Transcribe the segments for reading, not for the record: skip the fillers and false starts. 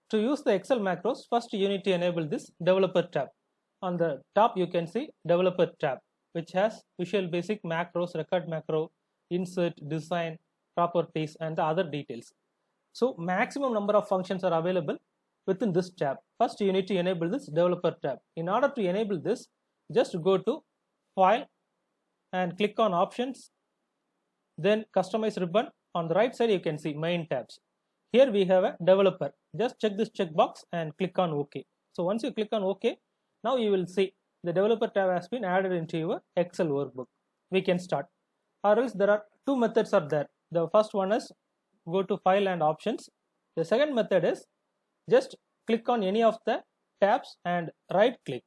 to use the Excel macros, first you need to enable this developer tab. On the top you can see developer tab, which has Visual Basic macros, record macro, insert, design, properties, and the other details. So maximum number of functions are available within this tab. First you need to enable this developer tab. In order to enable this, just go to File and click on Options, then Customize ribbon. On the right side you can see Main tabs. Here we have a developer. Just check this checkbox and click on OK. So once you click on OK, now you will see the developer tab has been added into your Excel workbook. We can start. Or else there are two methods are there. The first one is go to File and Options. The second method is just click on any of the tabs and right click.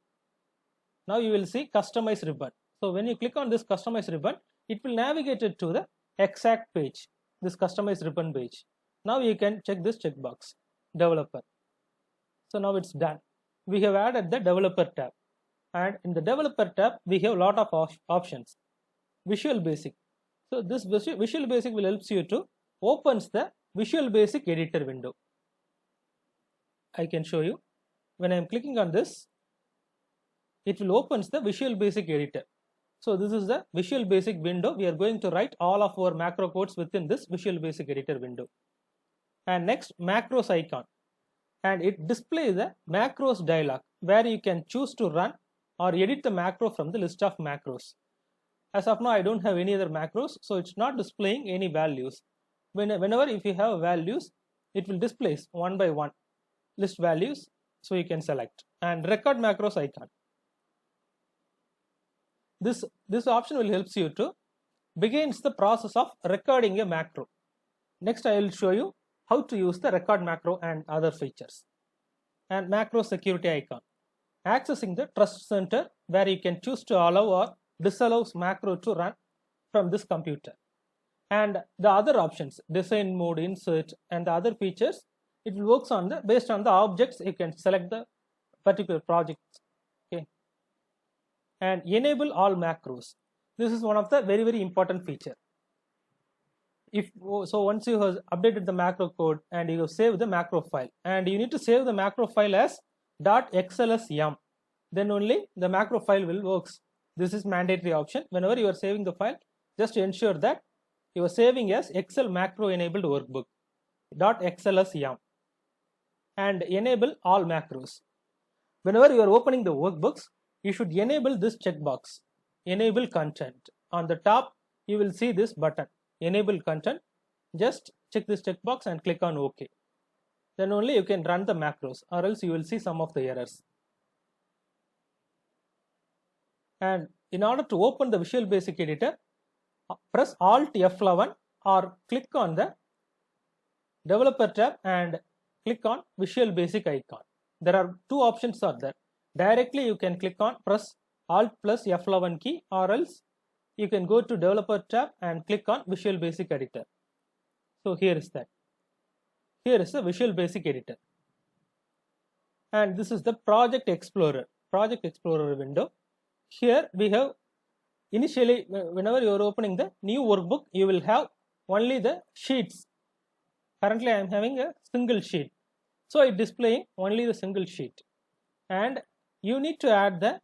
Now you will see Customize ribbon. So when you click on this Customize ribbon, it will navigate it to the exact page, this Customize ribbon page. Now you can check this checkbox, developer. So now it's done. We have added the developer tab, and in the developer tab we have a lot of options. Visual Basic. So this Visual Basic will help you to opens the Visual Basic editor window. I can show you. When I am clicking on this, it will opens the Visual Basic editor. So this is the Visual Basic window. We are going to write all of our macro codes within this Visual Basic editor window. And next, macros icon, and it displays the macros dialog where you can choose to run or edit the macro from the list of macros. As of now I don't have any other macros, so it's not displaying any values. Whenever if you have values, it will display one by one list values, so you can select. And record macros icon, this option will help you to begins the process of recording a macro. Next I will show you how to use the record macro and other features. And macro security icon, accessing the trust center where you can choose to allow or disallow macro to run from this computer. And the other options, design mode, insert, and the other features, it works on the based on the objects. You can select the particular projects. Okay. And enable all macros. This is one of the very important feature. So once you have updated the macro code and you have saved the macro file, and you need to save the macro file as .xlsyum, then only the macro file will works. This is mandatory option. Whenever you are saving the file, just ensure that you are saving as Excel macro enabled workbook .xlsyum, and enable all macros. Whenever you are opening the workbooks, you should enable this checkbox, enable content. On the top you will see this button, enable content. Just check this checkbox and click on OK. Then only you can run the macros, or else you will see some of the errors. And in order to open the Visual Basic editor, press Alt F11 or click on the developer tab and click on Visual Basic icon. There are two options are there. Directly you can click on press Alt plus F11 key, or else you can go to developer tab and click on Visual Basic editor. So here is that. Here is the Visual Basic editor, and this is the Project Explorer window. Here we have initially, whenever you are opening the new workbook, you will have only the sheets. Currently I am having a single sheet, so it displaying only the single sheet, and you need to add the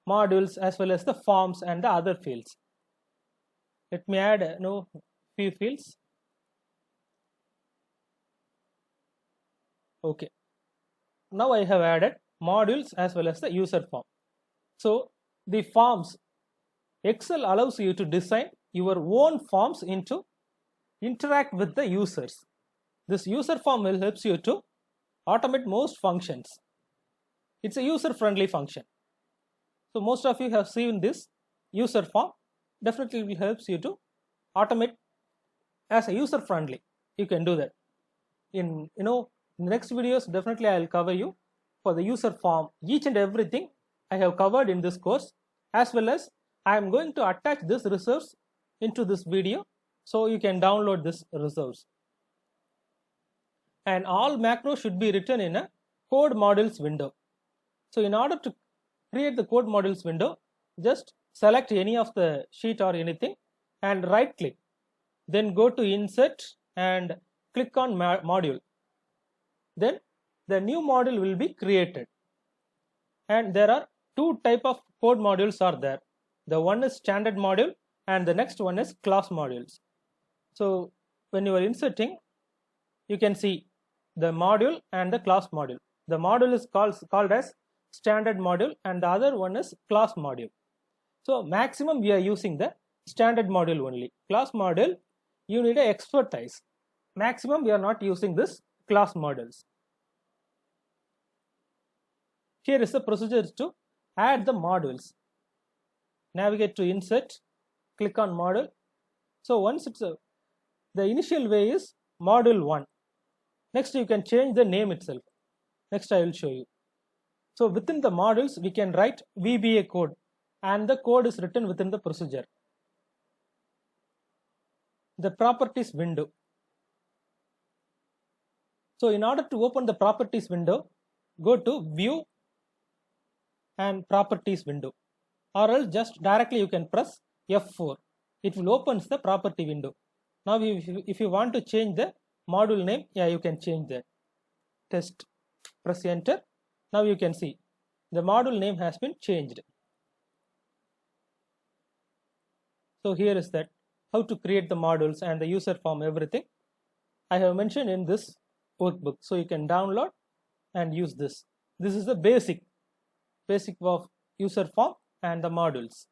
modules as well as the forms and the other fields. Let me add few fields. Okay, now I have added modules as well as the user form. So the forms, Excel allows you to design your own forms into interact with the users. This user form will help you to automate most functions. It's a user-friendly function. So most of you have seen this user form. Definitely will helps you to automate as a user-friendly. You can do that. In next videos, definitely I will cover you for the user form. Each and everything I have covered in this course, as well as I am going to attach this resource into this video, so you can download this resource. And all macros should be written in a code modules window. So in order to create the code modules window, just select any of the sheet or anything and right click, then go to insert and click on module. then the new module will be created. And there are two type of code modules are there. The one is standard module and the next one is class modules. So when you are inserting, you can see the module and the class module. The module is called as standard module and the other one is class module. So maximum we are using the standard module only. Class module, you need a expertise. Maximum we are not using this class modules. Here is the procedure to add the modules. Navigate to insert, click on module. So once it's the initial way is module 1. Next you can change the name itself. Next I will show you. So within the modules we can write VBA code and the code is written within the procedure. The properties window. So in order to open the properties window, go to view and properties window, or else just directly you can press F4. It will open the property window. Now if you want to change the module name, yeah, you can change that. Test, press enter. Now you can see the module name has been changed. So here is that how to create the modules and the user form, everything I have mentioned in this workbook. So you can download and use this. This is the basic of user form and the modules.